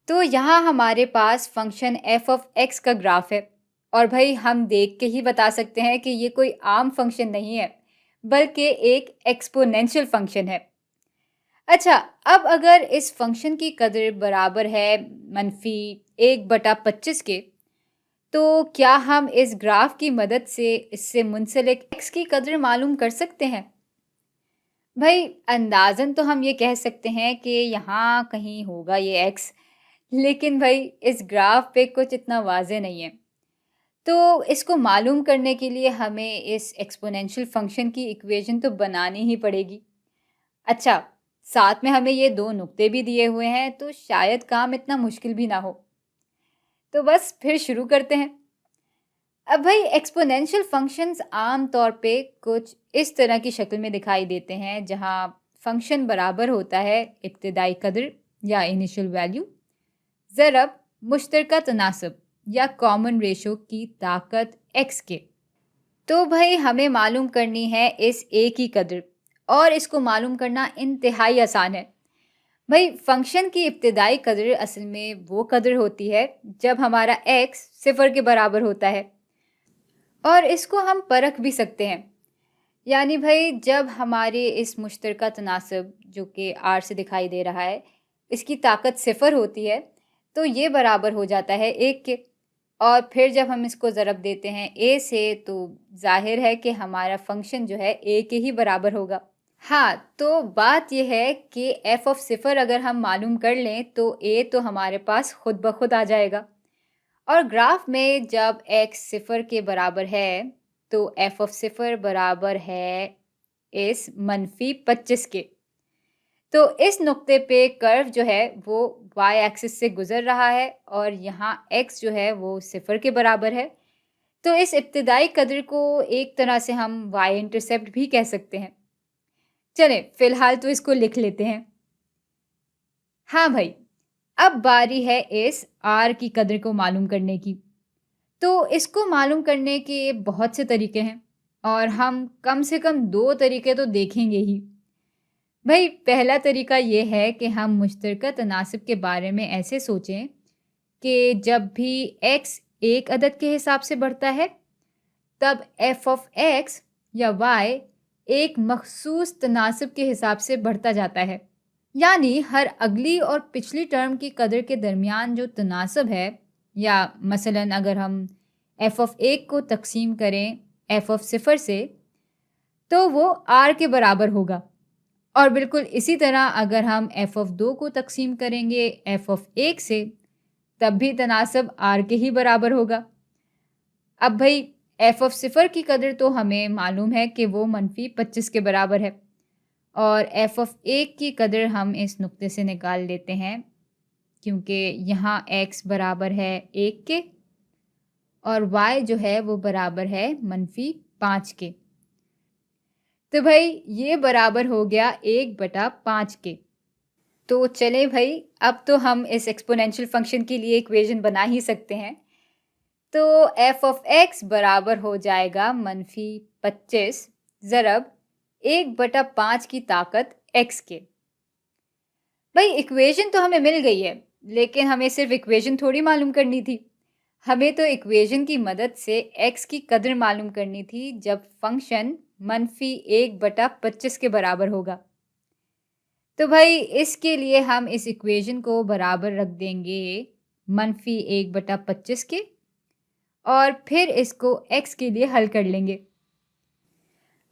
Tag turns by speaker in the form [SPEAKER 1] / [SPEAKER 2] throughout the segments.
[SPEAKER 1] तो यहाँ हमारे पास फंक्शन एफ ऑफ एक्स का ग्राफ है। और भाई हम देख के ही बता सकते हैं कि ये कोई आम फंक्शन नहीं है, बल्कि एक एक्सपोनेंशियल फंक्शन है। अच्छा, अब अगर इस फंक्शन की कदर बराबर है मनफी 1/25 के, तो क्या हम इस ग्राफ की मदद से इससे मुंसलिक एक्स की कदर मालूम कर सकते हैं? भाई अंदाजन तो हम ये कह सकते हैं कि यहाँ कहीं होगा ये एक्स, लेकिन भाई इस ग्राफ पे कुछ इतना वाज़े नहीं है। तो इसको मालूम करने के लिए हमें इस एक्सपोनेंशियल फंक्शन की इक्वेशन तो बनानी ही पड़ेगी। अच्छा, साथ में हमें ये 2 नुक्ते भी दिए हुए हैं, तो शायद काम इतना मुश्किल भी ना हो। तो बस फिर शुरू करते हैं। अब भाई एक्सपोनेंशियल फंक्शंस आम तौर पे कुछ इस तरह की शक्ल में दिखाई देते हैं, जहाँ फंक्शन बराबर होता है इब्तिदाई कदर या इनिशियल वैल्यू ज़रब मुश्तरका तनासब या कॉमन रेशो की ताकत x के। तो भाई हमें मालूम करनी है इस a की कदर, और इसको मालूम करना इंतहाई आसान है। भाई फंक्शन की इब्तिदाई कदर असल में वो कदर होती है जब हमारा x 0 के बराबर होता है, और इसको हम परख भी सकते हैं। यानी भाई जब हमारे इस मुश्तरका तनासब जो कि r से दिखाई दे रहा है, इसकी ताकत 0 होती है, तो ये बराबर हो जाता है 1 के। और फिर जब हम इसको ज़रब देते हैं a से, तो ज़ाहिर है कि हमारा फंक्शन जो है a के ही बराबर होगा। हाँ, तो बात यह है कि f ऑफ 0 अगर हम मालूम कर लें तो a तो हमारे पास खुद ब खुद आ जाएगा। और ग्राफ में जब x 0 के बराबर है, तो f ऑफ 0 बराबर है इस मनफी 25 के। तो इस नुक्ते पे कर्व जो है वो y एक्सिस से गुजर रहा है, और यहाँ x जो है वो 0 के बराबर है। तो इस इब्तिदाई कदर को एक तरह से हम y इंटरसेप्ट भी कह सकते हैं। चलें फिलहाल तो इसको लिख लेते हैं। हाँ भाई, अब बारी है इस r की कदर को मालूम करने की। तो इसको मालूम करने के बहुत से तरीके हैं, और हम कम से कम 2 तरीके तो देखेंगे ही। भाई पहला तरीका ये है कि हम मुश्तरका तनासब के बारे में ऐसे सोचें कि जब भी x एक अदद के हिसाब से बढ़ता है, तब f ऑफ x या y एक मखसूस तनासब के हिसाब से बढ़ता जाता है। यानी हर अगली और पिछली टर्म की कदर के दरमियान जो तनासब है, या मसलन अगर हम f ऑफ 1 को तकसीम करें f ऑफ 0 से, तो वो r के बराबर होगा। और बिल्कुल इसी तरह अगर हम f ऑफ 2 को तकसीम करेंगे f ऑफ 1 से, तब भी तनासब r के ही बराबर होगा। अब भाई f ऑफ 0 की कदर तो हमें मालूम है कि वो मनफी 25 के बराबर है, और f ऑफ 1 की कदर हम इस नुक्ते से निकाल लेते हैं, क्योंकि यहाँ x बराबर है 1 के और y जो है वो बराबर है मनफी 5 के। तो भाई ये बराबर हो गया 1/5 के। तो चले भाई, अब तो हम इस एक्सपोनेंशियल फंक्शन के लिए इक्वेशन बना ही सकते हैं। तो f ऑफ x बराबर हो जाएगा मनफी 25 ज़रब 1/5 की ताकत x के। भाई इक्वेशन तो हमें मिल गई है, लेकिन हमें सिर्फ इक्वेशन थोड़ी मालूम करनी थी। हमें तो इक्वेशन की मदद से x की कदर मालूम करनी थी जब फंक्शन मनफी 1/25 के बराबर होगा। तो भाई इसके लिए हम इस इक्वेशन को बराबर रख देंगे मनफी 1/25 के, और फिर इसको x के लिए हल कर लेंगे।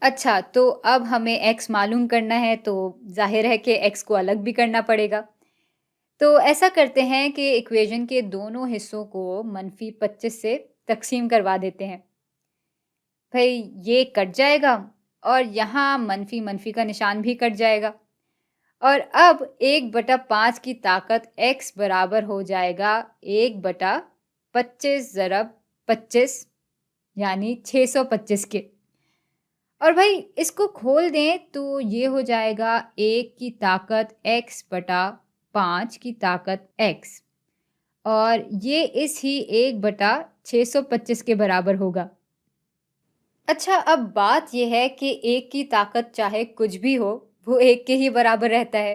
[SPEAKER 1] अच्छा, तो अब हमें x मालूम करना है, तो जाहिर है कि x को अलग भी करना पड़ेगा। तो ऐसा करते हैं कि इक्वेशन के दोनों हिस्सों को मनफी 25 से तकसीम करवा देते हैं। भाई ये कट जाएगा, और यहाँ मनफी मनफी का निशान भी कट जाएगा, और अब 1/5 की ताकत x बराबर हो जाएगा 1/25 ज़रब 25, यानी 625 के। और भाई इसको खोल दें तो ये हो जाएगा 1 की ताकत x/5 की ताकत x, और ये इस ही 1/625 के बराबर होगा। अच्छा, अब बात यह है कि 1 की ताकत चाहे कुछ भी हो, वो 1 के ही बराबर रहता है।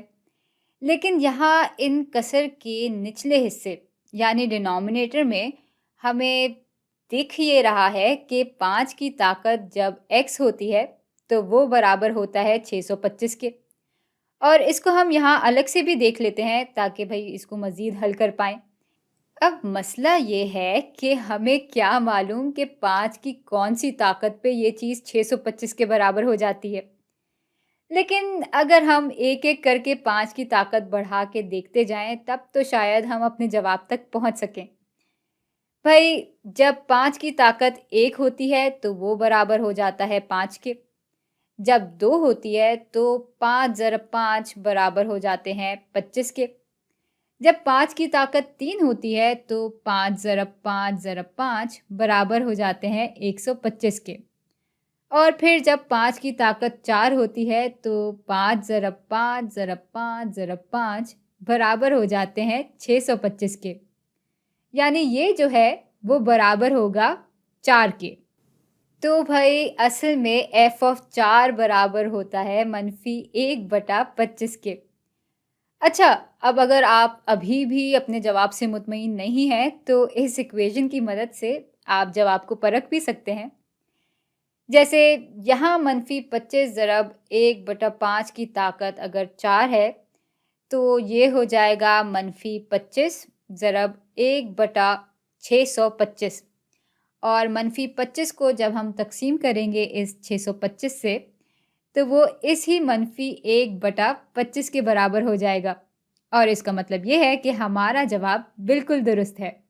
[SPEAKER 1] लेकिन यहाँ इन कसर के निचले हिस्से यानी डिनोमिनेटर में हमें दिख ये रहा है कि 5 की ताकत जब x होती है तो वो बराबर होता है 625 के। और इसको हम यहाँ अलग से भी देख लेते हैं ताकि भाई इसको मज़ीद हल कर पाएँ। अब मसला ये है कि हमें क्या मालूम कि 5 की कौन-सी ताकत पे ये चीज़ 625 के बराबर हो जाती है। लेकिन अगर हम एक-एक करके 5 की ताकत बढ़ा के देखते जाएँ तब तो शायद हम अपने जवाब तक पहुँच सकें। भई जब 5 की ताकत 1 होती है तो वो बराबर हो जाता है 5 के। जब 2 होती है तो 5 ज़रब 5 बराबर हो जाते हैं 25 के। जब 5 की ताकत 3 होती है तो 5 ज़रब 5 ज़रब 5 बराबर हो जाते हैं 125 के। और फिर जब 5 की ताकत 4 होती है तो 5 ज़रब 5 ज़रब 5 ज़रब 5 बराबर हो जाते हैं 625 के। यानी ये जो है वो बराबर होगा 4 के। तो भाई असल में f ऑफ 4 बराबर होता है -1/25 के। अच्छा, अब अगर आप अभी भी अपने जवाब से मुतमईन नहीं हैं तो इस इक्वेशन की मदद से आप जवाब को परख भी सकते हैं। जैसे यहाँ -25 ज़रब 1/5 की ताकत अगर 4 है तो ये हो जाएगा -25 ज़रब 1/625। और -25 को जब हम तक़सीम करेंगे इस 625 से तो वो इस ही -1/25 के बराबर हो जाएगा। और इसका मतलब ये है कि हमारा जवाब बिल्कुल दुरुस्त है।